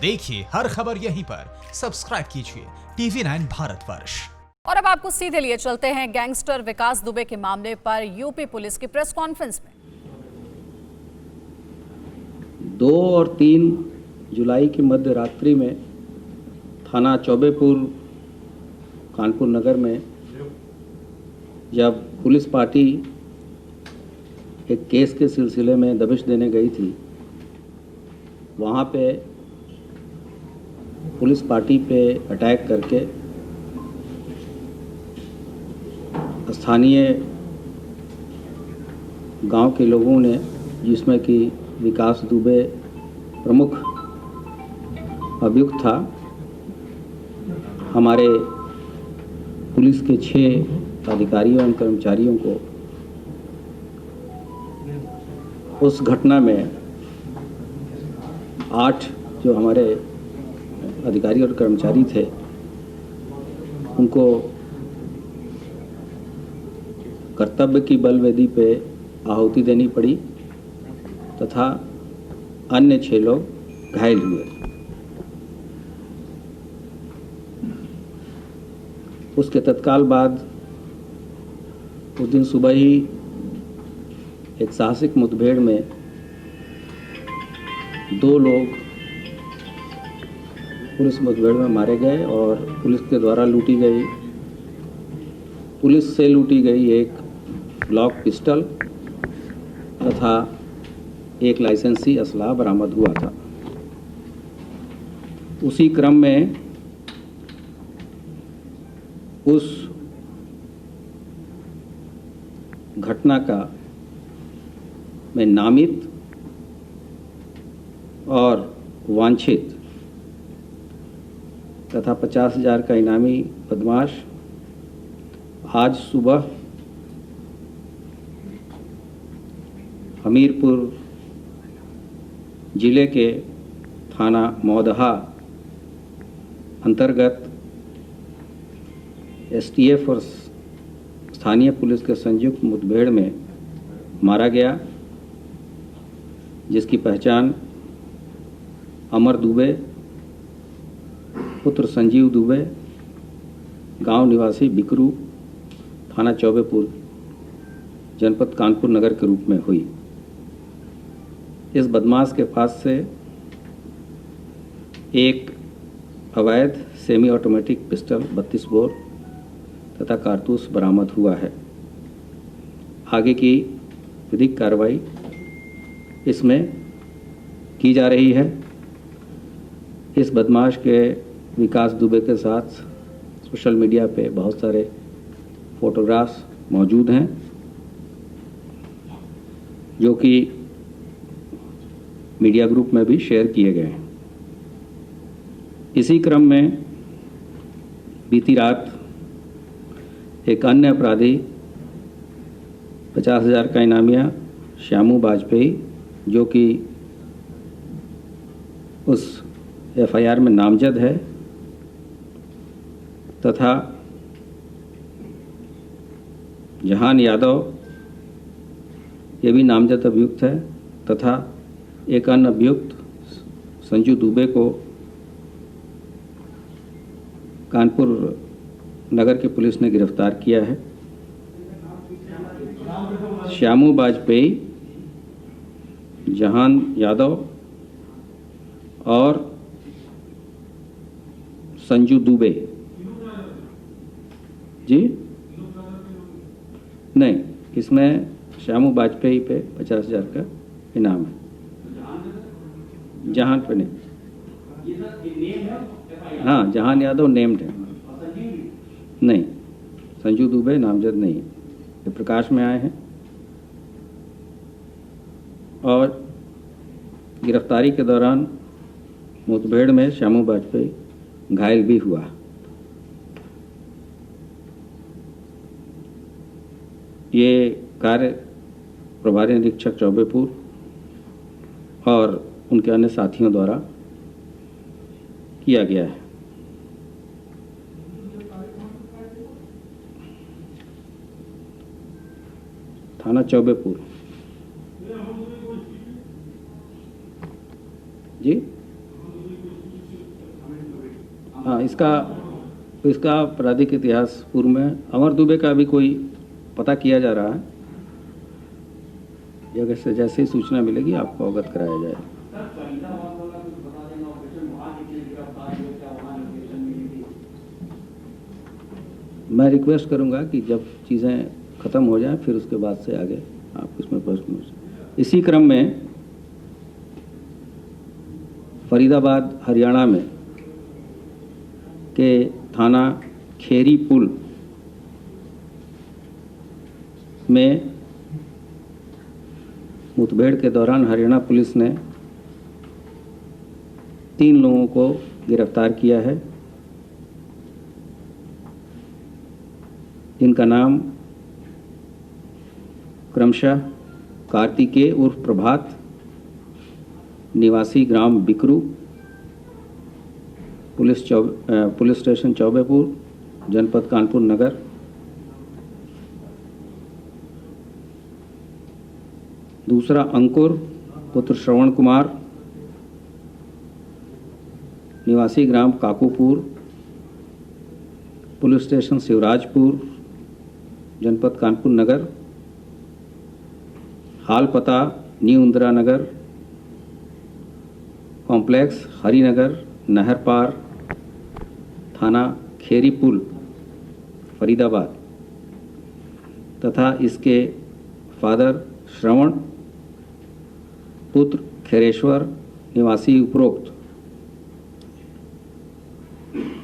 देखिए हर खबर यहीं पर, सब्सक्राइब कीजिए TV9 भारतवर्ष। और अब आपको सीधे लिए चलते हैं गैंगस्टर विकास दुबे के मामले पर यूपी पुलिस की प्रेस कॉन्फ्रेंस में। 2 और 3 जुलाई की मध्य रात्रि में थाना चौबेपुर कानपुर नगर में जब पुलिस पार्टी एक केस के सिलसिले में दबिश देने गई थी, वहाँ पे पुलिस पार्टी पे अटैक करके स्थानीय गांव के लोगों ने, जिसमें कि विकास दुबे प्रमुख अभियुक्त था, हमारे पुलिस के 6 अधिकारियों एवं कर्मचारियों को उस घटना में 8 जो हमारे अधिकारी और कर्मचारी थे, उनको कर्तव्य की बलवेदी पे आहुति देनी पड़ी तथा अन्य 6 लोग घायल हुए। उसके तत्काल बाद उस दिन सुबह ही एक साहसिक मुठभेड़ में 2 लोग पुलिस मुठभेड़ में मारे गए और पुलिस के द्वारा पुलिस से लूटी गई एक ब्लॉक पिस्टल तथा एक लाइसेंसी असला बरामद हुआ था। उसी क्रम में उस घटना का में नामित और वांछित तथा 50,000 का इनामी बदमाश आज सुबह हमीरपुर जिले के थाना मौदहा अंतर्गत STF और स्थानीय पुलिस के संयुक्त मुठभेड़ में मारा गया, जिसकी पहचान अमर दुबे पुत्र संजीव दुबे, गांव निवासी बिकरू, थाना चौबेपुर, जनपद कानपुर नगर के रूप में हुई। इस बदमाश के पास से एक अवैध सेमी ऑटोमेटिक पिस्टल 32 बोर तथा कारतूस बरामद हुआ है। आगे की विधिक कार्रवाई इसमें की जा रही है। इस बदमाश के विकास दुबे के साथ सोशल मीडिया पे बहुत सारे फोटोग्राफ्स मौजूद हैं, जो कि मीडिया ग्रुप में भी शेयर किए गए हैं। इसी क्रम में बीती रात एक अन्य अपराधी 50,000 का इनामिया श्यामू वाजपेयी, जो कि उस FIR में नामजद है, तथा जहान यादव, ये भी नामजद अभियुक्त है, तथा एक अन्य अभियुक्त संजू दुबे को कानपुर नगर की पुलिस ने गिरफ्तार किया है। श्यामू वाजपेयी, जहान यादव और संजू दुबे जी नहीं, इसमें श्यामू वाजपेयी पे 50,000 का इनाम है, जहान पे नहीं। हाँ, जहान यादव नेम्ड है, नहीं, संजू दुबे नामजद नहीं, ये प्रकाश में आए हैं। और गिरफ्तारी के दौरान मुठभेड़ में श्यामू वाजपेयी घायल भी हुआ। ये कार्य प्रभारी निरीक्षक चौबेपुर और उनके अन्य साथियों द्वारा किया गया है। थाना चौबेपुर जी, हाँ, इसका आपराधिक इतिहास पूर्व में अमर दुबे का भी कोई पता किया जा रहा है। जैसे जैसे ही सूचना मिलेगी आपको अवगत कराया जाएगा। मैं रिक्वेस्ट करूंगा कि जब चीज़ें ख़त्म हो जाएं फिर उसके बाद से आगे आप इसमें प्रश्न पूछ। इसी क्रम में फरीदाबाद हरियाणा में के थाना खेरी पुल में मुठभेड़ के दौरान हरियाणा पुलिस ने 3 लोगों को गिरफ्तार किया है, जिनका नाम क्रमशः कार्तिकेय उर्फ प्रभात निवासी ग्राम बिकरू, पुलिस स्टेशन चौबेपुर, जनपद कानपुर नगर, दूसरा अंकुर पुत्र श्रवण कुमार निवासी ग्राम काकूपुर, पुलिस स्टेशन शिवराजपुर, जनपद कानपुर नगर, हाल पता न्यू इंदिरा नगर कॉम्प्लेक्स हरिनगर नहर पार, थाना खेरी पुल फरीदाबाद, तथा इसके फादर श्रवण पुत्र खैरेश्वर निवासी उपरोक्त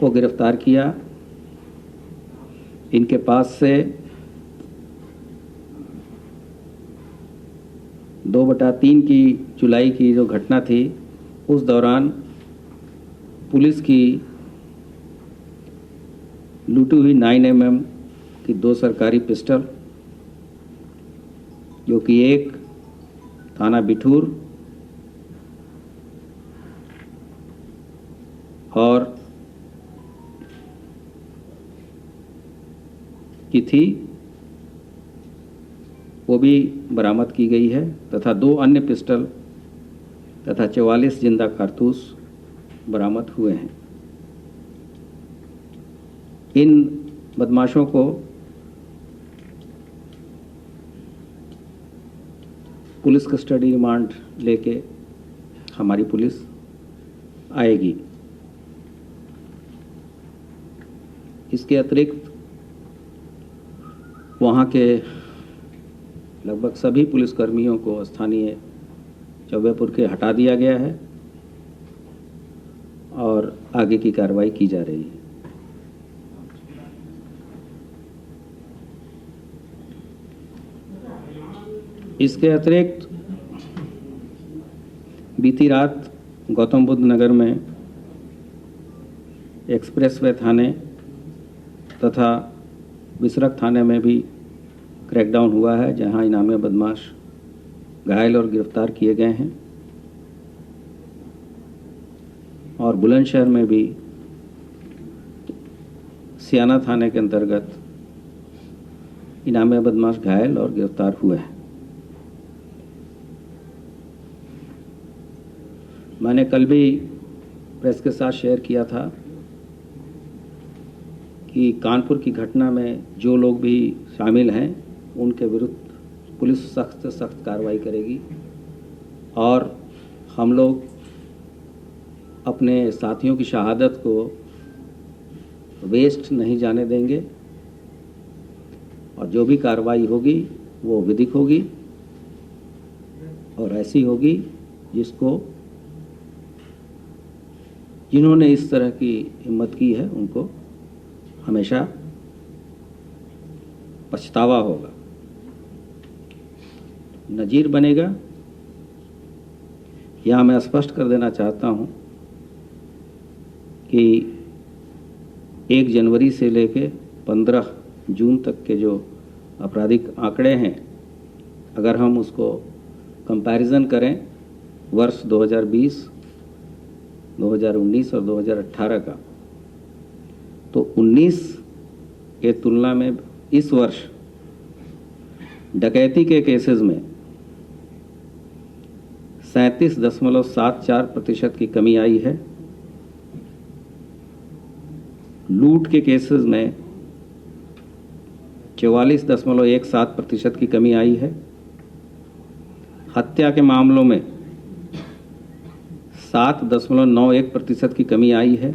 को गिरफ्तार किया। इनके पास से 2/3 की जुलाई की जो घटना थी उस दौरान पुलिस की लूटी हुई 9mm की 2 सरकारी पिस्टल, जो कि एक थाना बिठूर और की थी, वो भी बरामद की गई है, तथा 2 अन्य पिस्टल तथा 44 जिंदा कारतूस बरामद हुए हैं। इन बदमाशों को पुलिस कस्टडी रिमांड लेके हमारी पुलिस आएगी। इसके अतिरिक्त वहाँ के लगभग सभी पुलिसकर्मियों को स्थानीय चौबेपुर के हटा दिया गया है और आगे की कार्रवाई की जा रही है। इसके अतिरिक्त बीती रात गौतम बुद्ध नगर में एक्सप्रेसवे थाने तथा बिसरक थाने में भी क्रैकडाउन हुआ है, जहां इनामी बदमाश घायल और गिरफ्तार किए गए हैं। और बुलंदशहर में भी सियाना थाने के अंतर्गत इनामी बदमाश घायल और गिरफ्तार हुए हैं। मैंने कल भी प्रेस के साथ शेयर किया था कि कानपुर की घटना में जो लोग भी शामिल हैं उनके विरुद्ध पुलिस सख्त से सख्त कार्रवाई करेगी और हम लोग अपने साथियों की शहादत को वेस्ट नहीं जाने देंगे और जो भी कार्रवाई होगी वो विधिक होगी और ऐसी होगी जिन्होंने इस तरह की हिम्मत की है उनको हमेशा पछतावा होगा, नजीर बनेगा। यहाँ मैं स्पष्ट कर देना चाहता हूँ कि 1 जनवरी से लेके 15 जून तक के जो आपराधिक आंकड़े हैं, अगर हम उसको कंपैरिजन करें वर्ष 2020, 2019 और 2018 का, तो 19 के तुलना में इस वर्ष डकैती के केसेस में 37.74% की कमी आई है लूट के केसेस में 44.17% की कमी आई है। हत्या के मामलों में 7.91% की कमी आई है।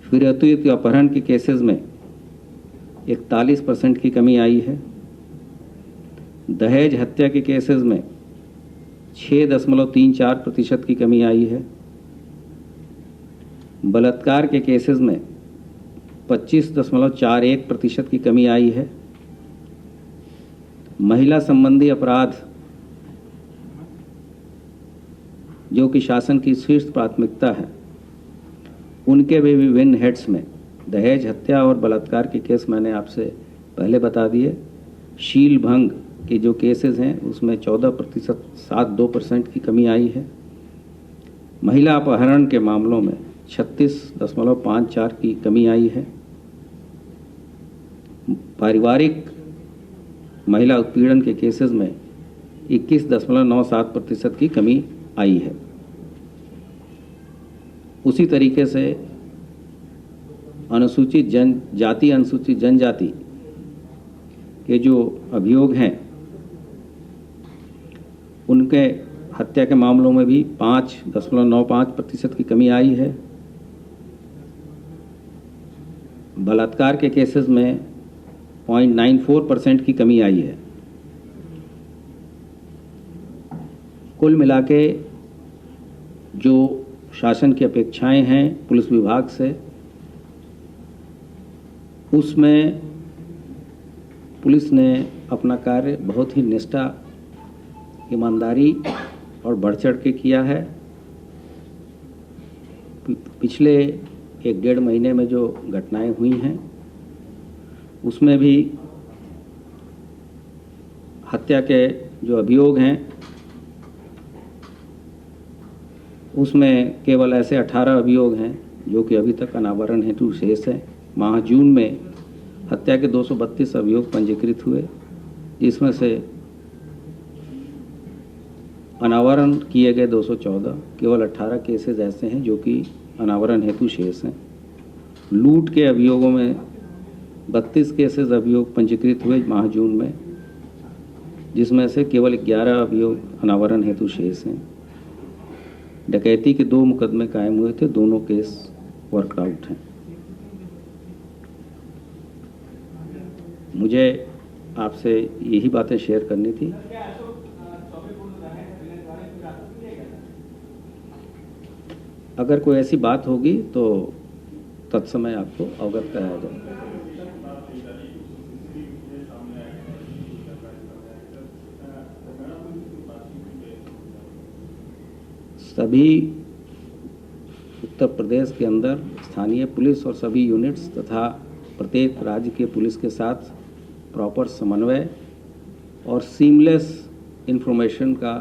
फिरौती अपहरण के केसेस में 41% की कमी आई है। दहेज हत्या के केसेस में 6.34% की कमी आई है। बलात्कार के केसेस में 25.41% की कमी आई है। महिला संबंधी अपराध जो कि शासन की शीर्ष प्राथमिकता है, उनके भी विभिन्न हेड्स में दहेज हत्या और बलात्कार के केस मैंने आपसे पहले बता दिए। शील भंग के जो केसेस हैं उसमें 14.72% की कमी आई है। महिला अपहरण के मामलों में 36.54 की कमी आई है। पारिवारिक महिला उत्पीड़न के केसेस में 21.97% की कमी आई है। उसी तरीके से अनुसूचित जनजाति अनुसूचित जनजाति के जो अभियोग हैं उनके हत्या के मामलों में भी 5.95% की कमी आई है। बलात्कार के केसेस में 0.94% की कमी आई है। कुल मिला के जो शासन की अपेक्षाएं हैं पुलिस विभाग से, उसमें पुलिस ने अपना कार्य बहुत ही निष्ठा, ईमानदारी और बढ़ चढ़ के किया है। पिछले 1-1.5 महीने में जो घटनाएं हुई हैं उसमें भी हत्या के जो अभियोग हैं उसमें केवल ऐसे 18 अभियोग हैं जो कि अभी तक अनावरण हेतु शेष है। माह जून में हत्या के 232 अभियोग पंजीकृत हुए, जिसमें से अनावरण किए गए 214, केवल 18 केसेस ऐसे हैं जो कि अनावरण हेतु शेष हैं। लूट के अभियोगों में 32 केसेस अभियोग पंजीकृत हुए माह जून में, जिसमें से केवल 11 अभियोग अनावरण हेतु शेष हैं। डकैती के 2 मुकदमे कायम हुए थे, दोनों केस वर्कड आउट हैं। मुझे आपसे यही बातें शेयर करनी थी। अगर कोई ऐसी बात होगी तो तत्समय आपको अवगत कराया जाएगा। सभी उत्तर प्रदेश के अंदर स्थानीय पुलिस और सभी यूनिट्स तथा प्रत्येक राज्य के पुलिस के साथ प्रॉपर समन्वय और सीमलेस इंफॉर्मेशन का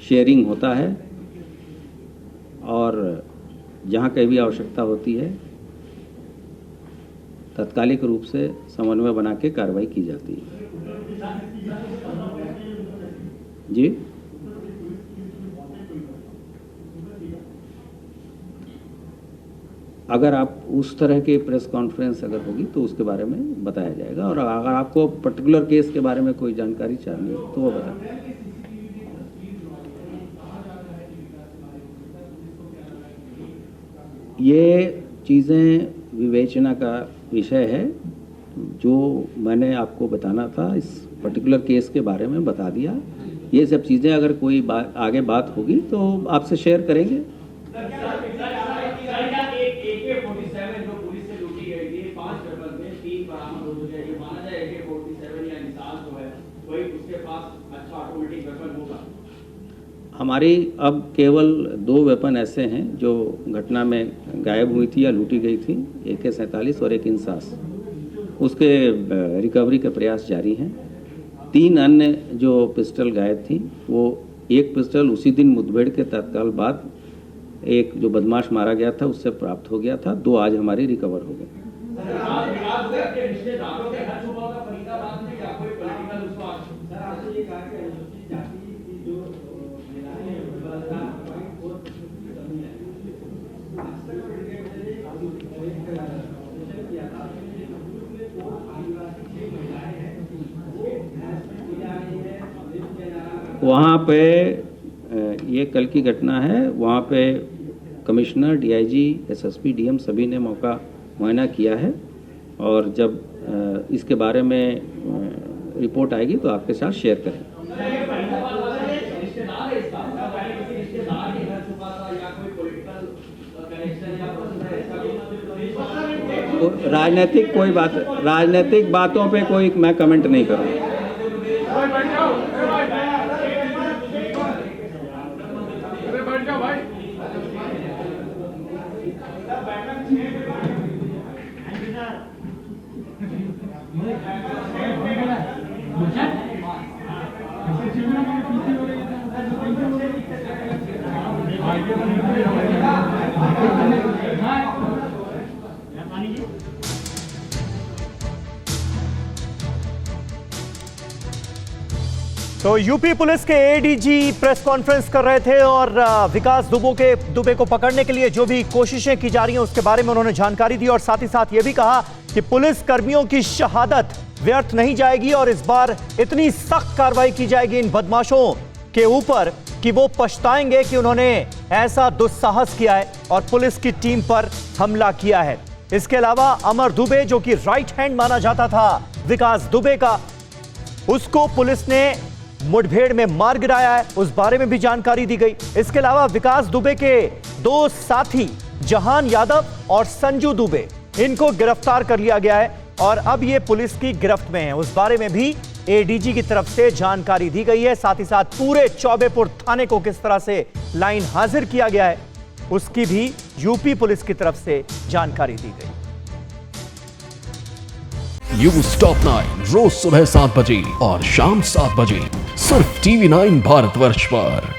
शेयरिंग होता है, और जहाँ कहीं भी आवश्यकता होती है तात्कालिक रूप से समन्वय बना के कार्रवाई की जाती है। जी, अगर आप उस तरह की प्रेस कॉन्फ्रेंस अगर होगी तो उसके बारे में बताया जाएगा, और अगर आपको पर्टिकुलर केस के बारे में कोई जानकारी चाहिए तो वो बताएं। ये चीज़ें विवेचना का विषय है। जो मैंने आपको बताना था इस पर्टिकुलर केस के बारे में बता दिया। ये सब चीज़ें अगर कोई आगे बात होगी तो आपसे शेयर करेंगे। हमारी अब केवल 2 वेपन ऐसे हैं जो घटना में गायब हुई थी या लूटी गई थी, AK-47 और एक इंसास। उसके रिकवरी के प्रयास जारी हैं। 3 अन्य जो पिस्टल गायब थी, वो एक पिस्टल उसी दिन मुठभेड़ के तत्काल बाद एक जो बदमाश मारा गया था उससे प्राप्त हो गया था। 2 आज हमारे रिकवर हो गए। वहाँ पे ये कल की घटना है। वहाँ पे कमिश्नर, डीआईजी, एसएसपी, डीएम सभी ने मौका मुआयना किया है और जब इसके बारे में रिपोर्ट आएगी तो आपके साथ शेयर करेंगे। तो राजनीतिक बातों पे कोई मैं कमेंट नहीं करूँगा। तो यूपी पुलिस के एडीजी प्रेस कॉन्फ्रेंस कर रहे थे और विकास दुबे को पकड़ने के लिए जो भी कोशिशें की जा रही हैं उसके बारे में उन्होंने जानकारी दी और साथ ही साथ ये भी कहा कि पुलिस कर्मियों की शहादत व्यर्थ नहीं जाएगी और इस बार इतनी सख्त कार्रवाई की जाएगी इन बदमाशों के ऊपर कि वो पछताएंगे कि उन्होंने ऐसा दुस्साहस किया है और पुलिस की टीम पर हमला किया है। इसके अलावा अमर दुबे, जो कि राइट हैंड माना जाता था विकास दुबे का, उसको पुलिस ने मुठभेड़ में मार गिराया है, उस बारे में भी जानकारी दी गई। इसके अलावा विकास दुबे के दो साथी जहान यादव और संजू दुबे, इनको गिरफ्तार कर लिया गया है और अब ये पुलिस की गिरफ्त में है। उस बारे में भी एडीजी की तरफ से जानकारी दी गई है। साथ ही साथ पूरे चौबेपुर थाने को किस तरह से लाइन हाजिर किया गया है उसकी भी यूपी पुलिस की तरफ से जानकारी दी गई। न्यूज़ टॉप 9 रोज सुबह 7 बजे और शाम 7 बजे सिर्फ TV9 भारतवर्ष पर।